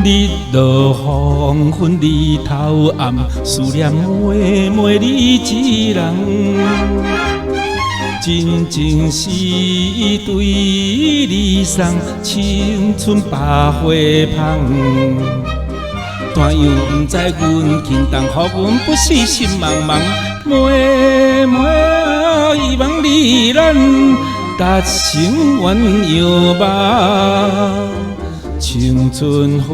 日落黄昏，日头暗，思念每每你一人。真情是对你送，青春百花香。但又不知阮轻重，予阮不死心茫茫。每每希望你咱达成愿摇梦。青春花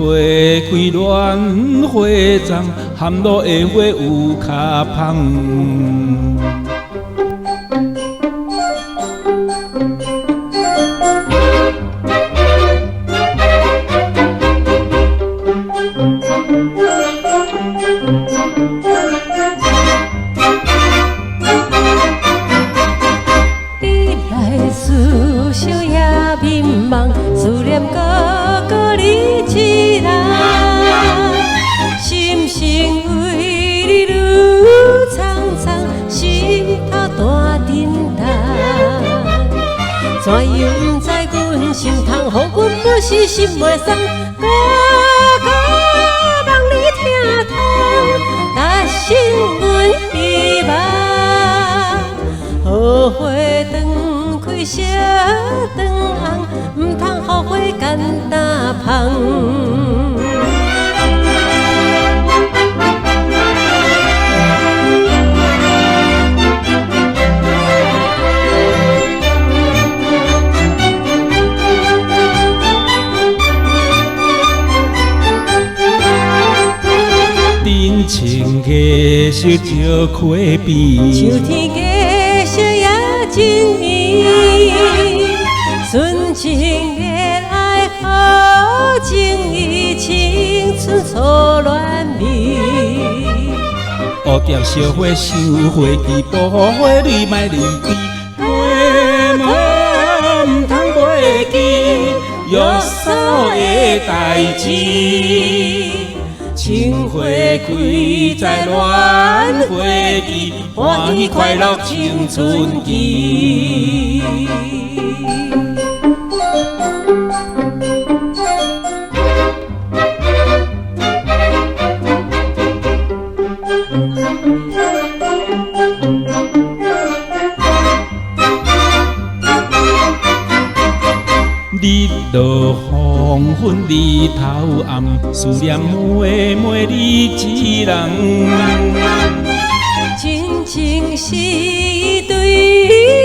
开乱花丛，含落的花有卡香。你来思想也迷茫，思念个你一人，心声为你愈苍苍，心头大震动。怎样不知阮心痛，予阮不死心袂松，个望你听通，达成阮希望。好花长开小长红，唔通后悔简单芳。真情艺术着花边，秋天月色也真圆，纯情的爱好情意，青春初恋味。乌蝶烧花想花枝，保护花蕊莫离枝。每每唔通袂记，约束的代志。情花开在乱花季，欢喜快乐青春期。日落黄昏，日头暗，思念每每你一人。真情是对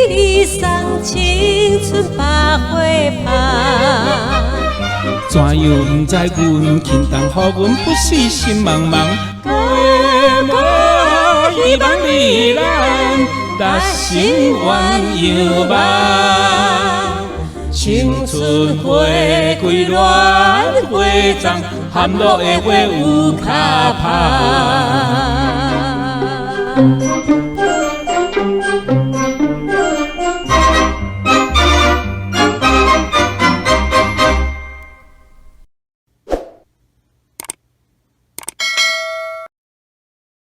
你送，青春百花香。怎样不知阮轻重，予阮不死心茫茫。每每希望你咱达成愿摇梦。青春花开乱花丛，含落的花有卡香。